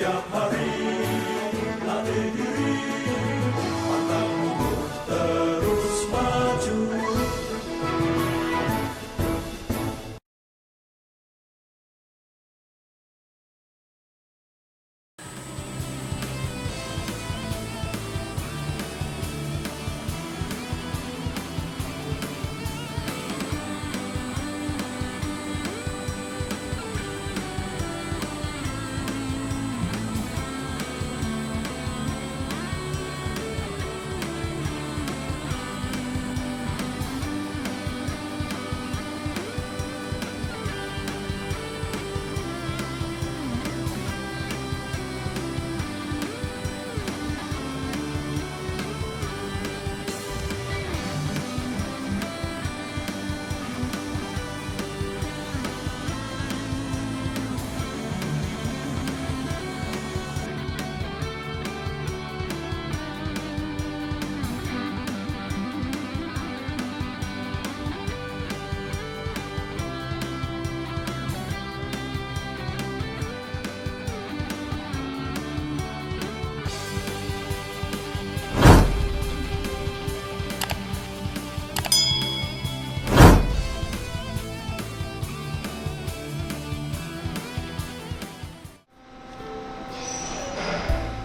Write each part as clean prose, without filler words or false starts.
Setiap hari latih diri, pantang mundur terus maju.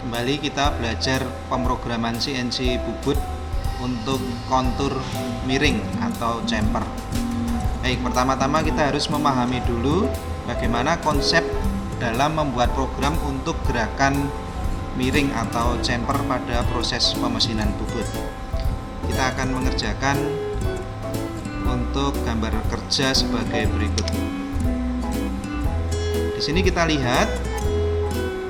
Kembali kita belajar pemrograman CNC bubut untuk kontur miring atau chamfer. Baik, pertama-tama kita harus memahami dulu bagaimana konsep dalam membuat program untuk gerakan miring atau chamfer pada proses pemesinan bubut. Kita akan mengerjakan untuk gambar kerja sebagai berikut. Di sini kita lihat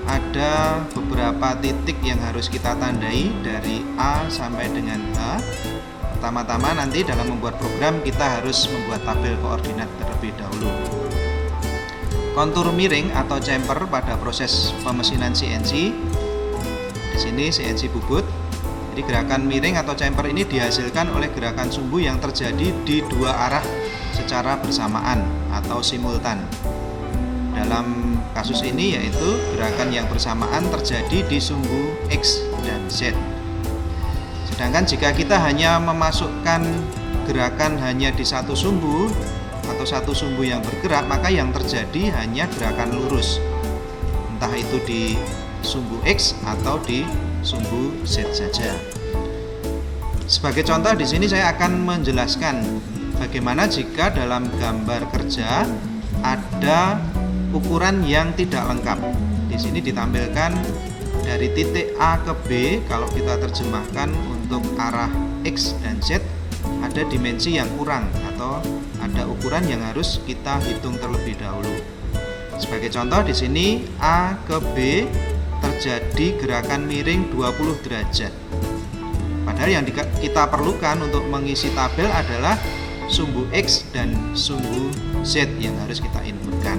ada beberapa titik yang harus kita tandai dari A sampai dengan H. Pertama-tama nanti dalam membuat program kita harus membuat tabel koordinat terlebih dahulu. Kontur miring atau chamfer pada proses pemesinan CNC. Di sini CNC bubut. Jadi gerakan miring atau chamfer ini dihasilkan oleh gerakan sumbu yang terjadi di dua arah secara bersamaan atau simultan. Dalam kasus ini yaitu gerakan yang bersamaan terjadi di sumbu X dan Z. Sedangkan jika kita hanya memasukkan gerakan hanya di satu sumbu atau satu sumbu yang bergerak, maka yang terjadi hanya gerakan lurus, entah itu di sumbu X atau di sumbu Z saja. Sebagai contoh di sini saya akan menjelaskan bagaimana jika dalam gambar kerja ada ukuran yang tidak lengkap. Di sini ditampilkan dari titik A ke B, kalau kita terjemahkan untuk arah X dan Z ada dimensi yang kurang atau ada ukuran yang harus kita hitung terlebih dahulu. Sebagai contoh di sini A ke B terjadi gerakan miring 20 derajat. Padahal yang kita perlukan untuk mengisi tabel adalah sumbu X dan sumbu Z yang harus kita inputkan.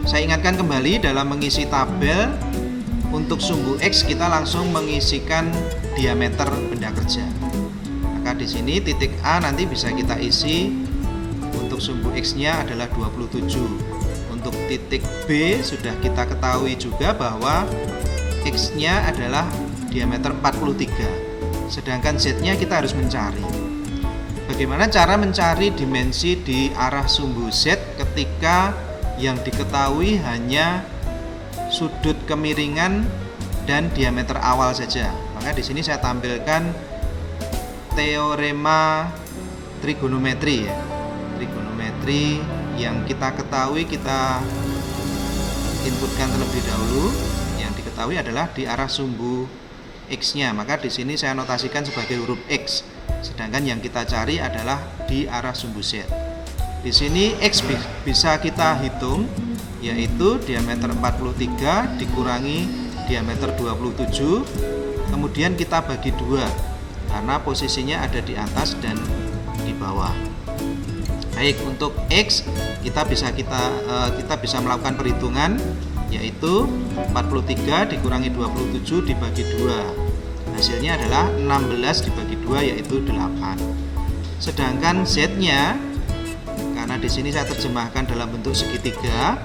Saya ingatkan kembali dalam mengisi tabel untuk sumbu X kita langsung mengisikan diameter benda kerja. Maka di sini titik A nanti bisa kita isi untuk sumbu X-nya adalah 27. Untuk titik B sudah kita ketahui juga bahwa X-nya adalah diameter 43. Sedangkan Z-nya kita harus mencari. Bagaimana cara mencari dimensi di arah sumbu Z ketika yang diketahui hanya sudut kemiringan dan diameter awal saja? Maka di sini saya tampilkan teorema trigonometri ya. Trigonometri yang kita ketahui kita inputkan terlebih dahulu. Yang diketahui adalah di arah sumbu X-nya. Maka di sini saya notasikan sebagai huruf X. Sedangkan yang kita cari adalah di arah sumbu Z. Di sini X bisa kita hitung, yaitu diameter 43 dikurangi diameter 27, kemudian kita bagi 2 karena posisinya ada di atas dan di bawah. Baik, untuk X kita bisa melakukan perhitungan, yaitu 43 dikurangi 27 dibagi 2. Hasilnya adalah 16 dibagi 2 yaitu 8. Sedangkan Z-nya, karena di sini saya terjemahkan dalam bentuk segitiga,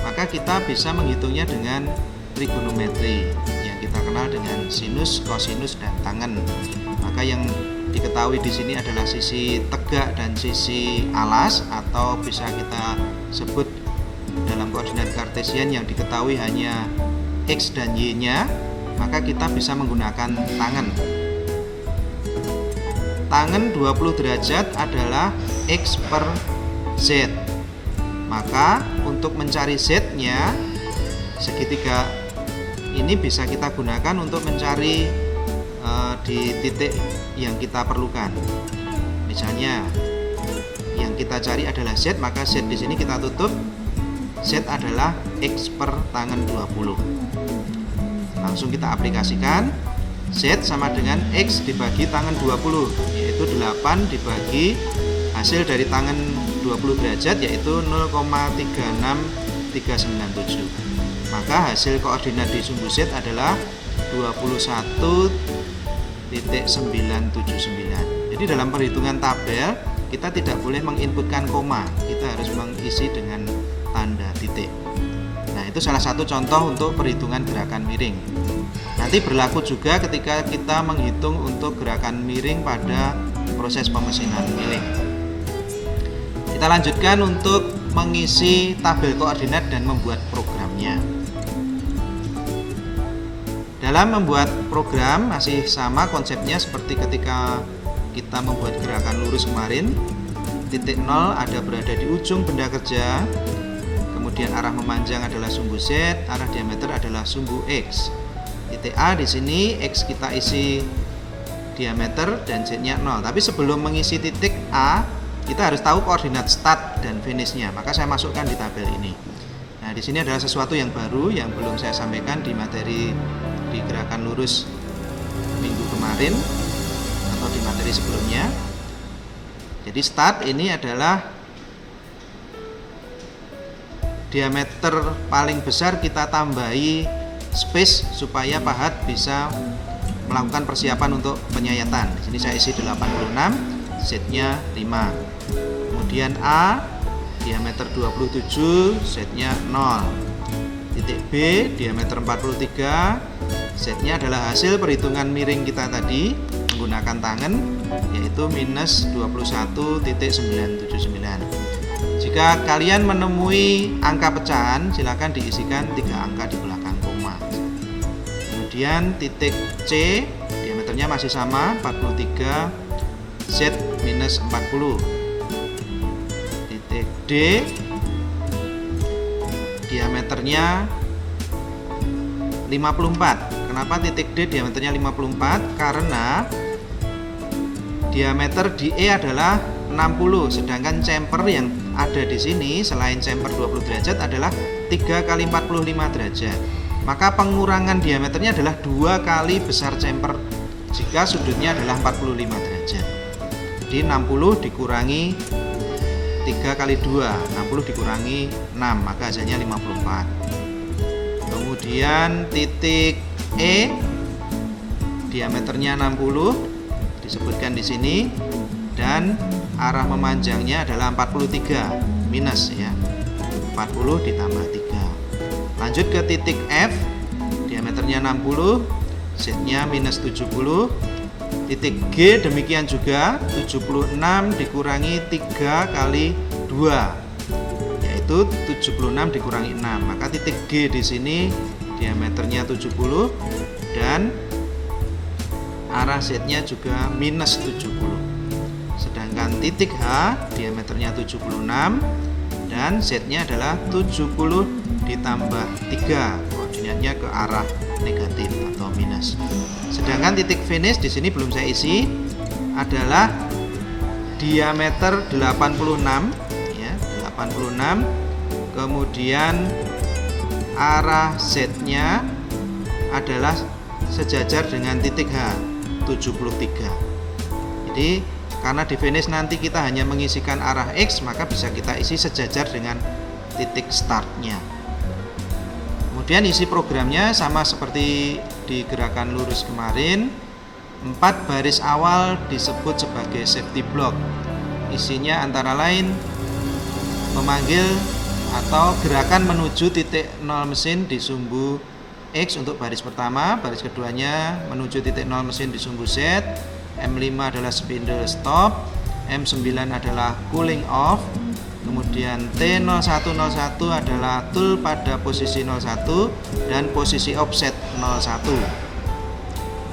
maka kita bisa menghitungnya dengan trigonometri yang kita kenal dengan sinus, kosinus, dan tangen. Maka yang diketahui di sini adalah sisi tegak dan sisi alas, atau bisa kita sebut dalam koordinat kartesian yang diketahui hanya X dan Y-nya, maka kita bisa menggunakan tangen. Tangen 20 derajat adalah X per Z. Maka untuk mencari Z-nya, segitiga ini bisa kita gunakan untuk mencari di titik yang kita perlukan. Misalnya yang kita cari adalah Z, maka Z di sini kita tutup. Z adalah X per tangen 20. Langsung kita aplikasikan. Z sama dengan X dibagi tangen 20, yaitu 8 dibagi hasil dari tangen 20 derajat, yaitu 0,36397. Maka hasil koordinat di sumbu Z adalah 21.979. Jadi dalam perhitungan tabel kita tidak boleh menginputkan koma, kita harus mengisi dengan tanda titik. Nah, itu salah satu contoh untuk perhitungan gerakan miring. Nanti berlaku juga ketika kita menghitung untuk gerakan miring pada proses pemesinan milling. Kita lanjutkan untuk mengisi tabel koordinat dan membuat programnya. Dalam membuat program masih sama konsepnya seperti ketika kita membuat gerakan lurus kemarin. Titik 0 ada berada di ujung benda kerja, kemudian arah memanjang adalah sumbu Z, arah diameter adalah sumbu X. Titik A di sini X kita isi diameter dan Z-nya 0. Tapi sebelum mengisi titik A, kita harus tahu koordinat start dan finish-nya. Maka saya masukkan di tabel ini. Nah, di sini adalah sesuatu yang baru yang belum saya sampaikan di materi di gerakan lurus minggu kemarin atau di materi sebelumnya. Jadi start ini adalah diameter paling besar kita tambahi space supaya pahat bisa melakukan persiapan untuk penyayatan. Di sini saya isi 86, Z-nya 5. Kemudian A diameter 27, Z-nya 0. Titik B diameter 43, Z-nya adalah hasil perhitungan miring kita tadi menggunakan tangen, yaitu minus 21.979. Jika kalian menemui angka pecahan, silakan diisikan 3 angka di belakang koma. Kemudian titik C diameternya masih sama 43, Z minus 40. Titik D diameternya 54. Kenapa titik D diameternya 54? Karena diameter di E adalah 60, sedangkan chamfer yang ada di sini selain chamfer 20 derajat adalah 3 kali 45 derajat. Maka pengurangan diameternya adalah 2 kali besar chamfer jika sudutnya adalah 45 derajat. Jadi 60 dikurangi 3 kali 2, 60 dikurangi 6, maka hasilnya 54. Kemudian titik E diameternya 60 disebutkan di sini, dan arah memanjangnya adalah 43 minus ya, 40 ditambah 3. Lanjut ke titik F diameternya 60, Z-nya minus 70. Titik G demikian juga, 76 dikurangi 3 kali 2, yaitu 76 dikurangi 6. Maka titik G di sini diameternya 70 dan arah Z-nya juga minus 70. Sedangkan titik H diameternya 76 dan Z-nya adalah 70 ditambah 3, koordinatnya ke arah negatif atau minus. Sedangkan titik finish di sini belum saya isi, adalah diameter 86 ya, 86. Kemudian arah Z-nya adalah sejajar dengan titik H, 73. Jadi karena di finish nanti kita hanya mengisikan arah X, maka bisa kita isi sejajar dengan titik startnya. Kemudian isi programnya sama seperti di gerakan lurus kemarin. 4 baris awal disebut sebagai safety block. Isinya antara lain memanggil atau gerakan menuju titik 0 mesin di sumbu X untuk baris pertama, baris keduanya menuju titik 0 mesin di sumbu Z, M5 adalah spindle stop, M9 adalah cooling off, kemudian T0101 adalah tool pada posisi 01 dan posisi offset 01.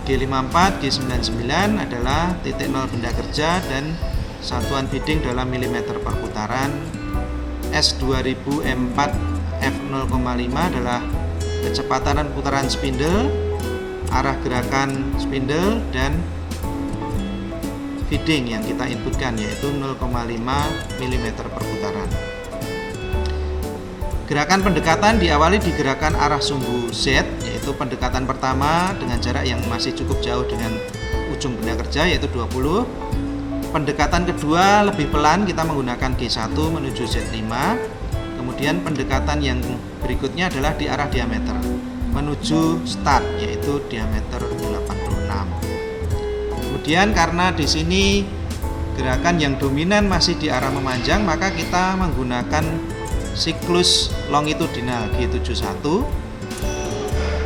G54, G99 adalah titik 0 benda kerja dan satuan feeding dalam milimeter per putaran. S2000M4 F0,5 adalah kecepatan putaran spindle, arah gerakan spindle, dan feeding yang kita inputkan yaitu 0,5 mm per putaran. Gerakan pendekatan diawali di gerakan arah sumbu Z, yaitu pendekatan pertama dengan jarak yang masih cukup jauh dengan ujung benda kerja yaitu 20. Pendekatan kedua lebih pelan, kita menggunakan G1 menuju Z5. Kemudian pendekatan yang berikutnya adalah di arah diameter menuju start yaitu diameter 86. Kemudian karena di sini gerakan yang dominan masih di arah memanjang, maka kita menggunakan siklus longitudinal G71.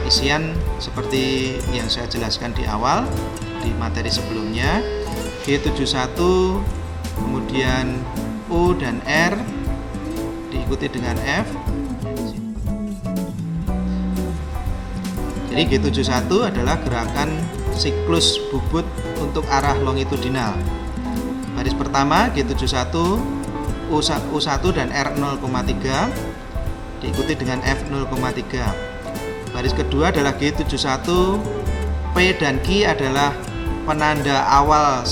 Isian seperti yang saya jelaskan di awal di materi sebelumnya. G71, kemudian U dan R diikuti dengan F. Jadi G71 adalah gerakan siklus bubut untuk arah longitudinal. Baris pertama G71 U1 dan R0,3 diikuti dengan F0,3. Baris kedua adalah G71, P dan Q adalah penanda awal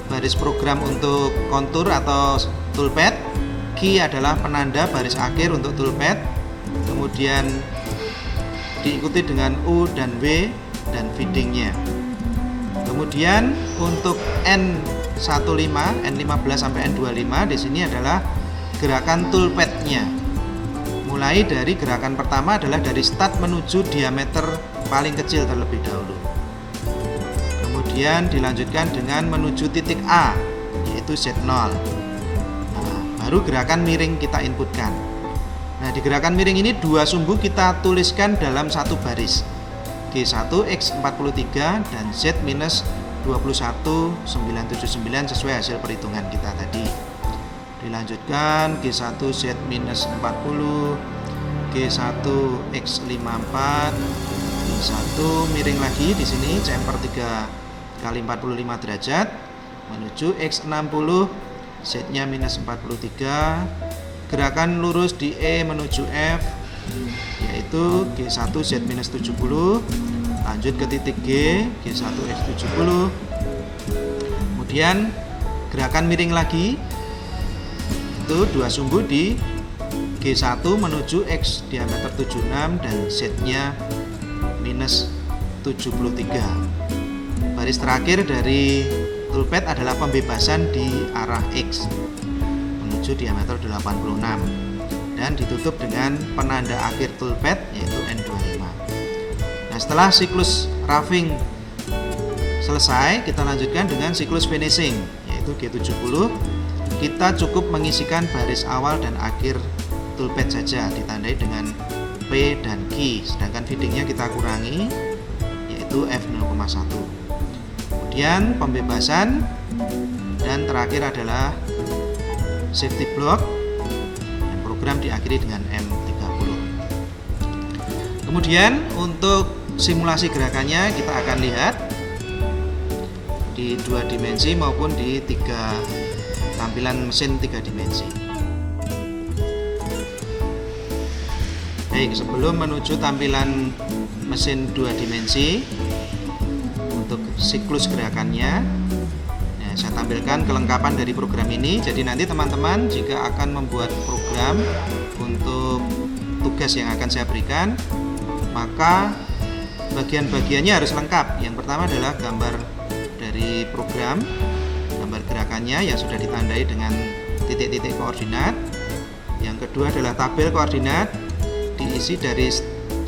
baris program untuk kontur atau toolpad. Q adalah penanda baris akhir untuk toolpad. Kemudian diikuti dengan U dan W dan feedingnya. Kemudian untuk N15, N15 sampai N25 di sini adalah gerakan toolpadnya. Mulai dari gerakan pertama adalah dari start menuju diameter paling kecil terlebih dahulu. Kemudian dilanjutkan dengan menuju titik A yaitu Z0. Nah, baru gerakan miring kita inputkan. Nah, di gerakan miring ini dua sumbu kita tuliskan dalam satu baris. G1 X43 dan Z-21979 sesuai hasil perhitungan kita tadi. Dilanjutkan G1 Z-40, G1 X54, G1 miring lagi di sini chamfer 3 kali 45 derajat menuju X60, Z-nya -43. Gerakan lurus di E menuju F yaitu G1 Z-70, lanjut ke titik G, G1 X70. Kemudian gerakan miring lagi, itu dua sumbu di G1 menuju X diameter 76 dan Z-nya -73. Baris terakhir dari toolpad adalah pembebasan di arah X menuju diameter 86 dan ditutup dengan penanda akhir toolpad yaitu N25. Nah, setelah siklus roughing selesai, kita lanjutkan dengan siklus finishing yaitu G70. Kita cukup mengisikan baris awal dan akhir toolpad saja ditandai dengan P dan Q, sedangkan feedingnya kita kurangi yaitu F0,1. Kemudian pembebasan dan terakhir adalah safety block dan program diakhiri dengan M30. Kemudian untuk simulasi gerakannya kita akan lihat di 2 dimensi maupun di tampilan mesin 3 dimensi. Baik, sebelum menuju tampilan mesin 2 dimensi untuk siklus gerakannya, nah, saya tampilkan kelengkapan dari program ini. Jadi nanti teman-teman jika akan membuat program untuk tugas yang akan saya berikan, maka bagian-bagiannya harus lengkap. Yang pertama adalah gambar dari program, gambar gerakannya yang sudah ditandai dengan titik-titik koordinat. Yang kedua adalah tabel koordinat diisi dari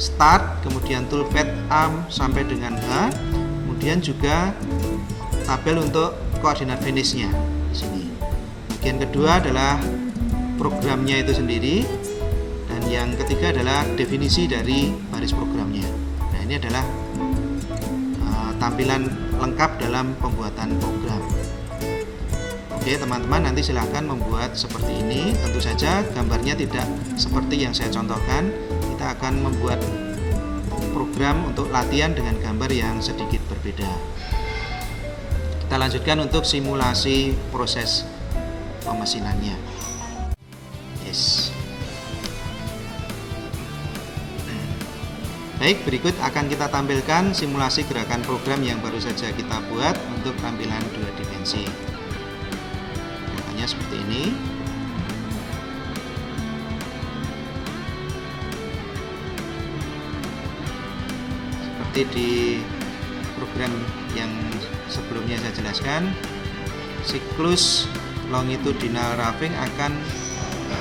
start, kemudian toolpad arm sampai dengan H. Kemudian juga tabel untuk koordinat finishnya di sini. Bagian kedua adalah programnya itu sendiri, dan yang ketiga adalah definisi dari baris programnya. Nah, ini adalah tampilan lengkap dalam pembuatan program. Oke teman-teman, nanti silahkan membuat seperti ini. Tentu saja gambarnya tidak seperti yang saya contohkan. Kita akan membuat program untuk latihan dengan gambar yang sedikit berbeda. Kita lanjutkan untuk simulasi proses pemesinannya. Yes. Baik, berikut akan kita tampilkan simulasi gerakan program yang baru saja kita buat untuk tampilan 2 dimensi. Gerakannya seperti ini. Seperti di program yang sebelumnya saya jelaskan, siklus longitudinal roughing akan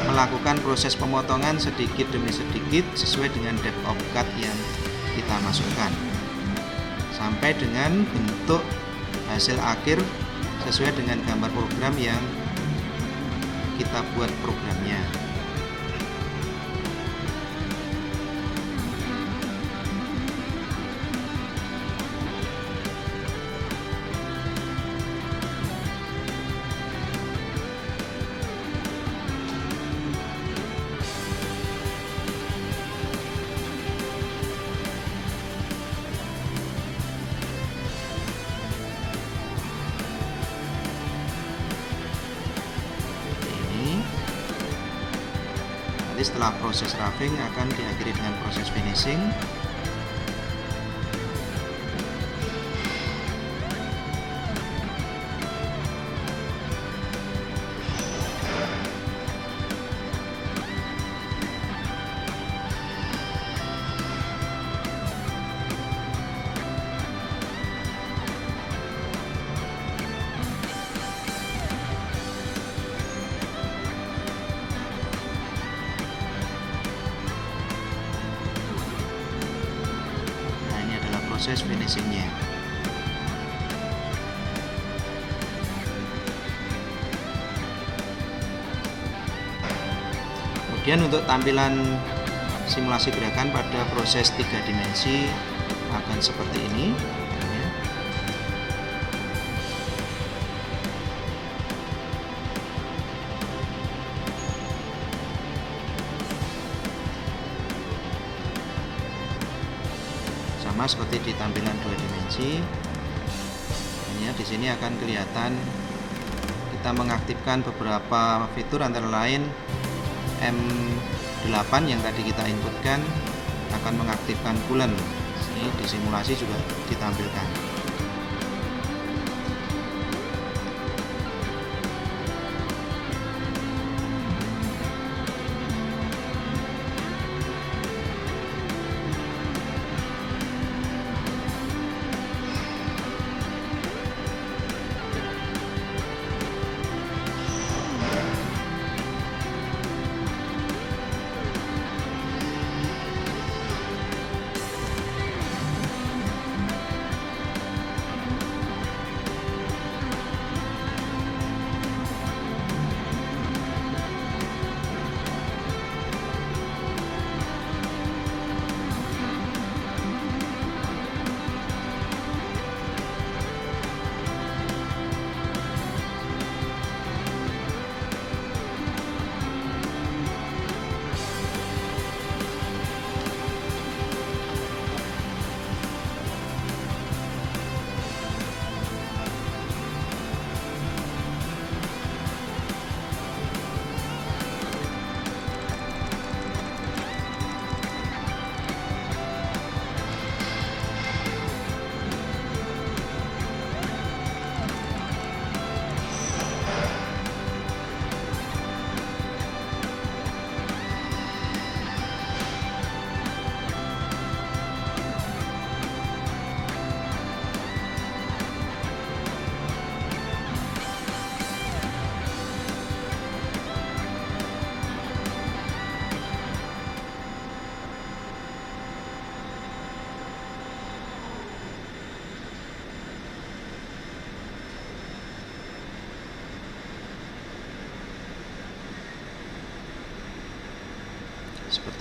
melakukan proses pemotongan sedikit demi sedikit sesuai dengan depth of cut yang kita masukkan sampai dengan bentuk hasil akhir sesuai dengan gambar program yang kita buat programnya. Setelah proses roughing akan diakhiri dengan proses finishing. Proses finishingnya. Kemudian untuk tampilan simulasi gerakan pada proses 3 dimensi akan seperti ini. Sama seperti di tampilan 2 dimensi. Ya, di sini akan kelihatan kita mengaktifkan beberapa fitur, antara lain M8 yang tadi kita inputkan akan mengaktifkan coolant. Ini di simulasi juga ditampilkan.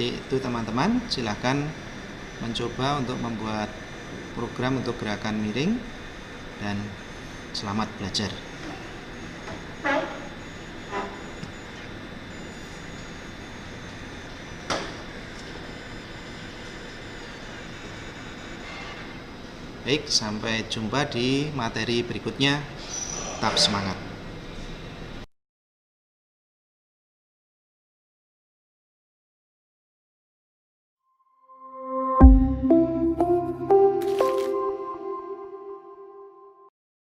Seperti itu teman-teman, silahkan mencoba untuk membuat program untuk gerakan miring, dan selamat belajar. Baik, sampai jumpa di materi berikutnya. Tetap semangat.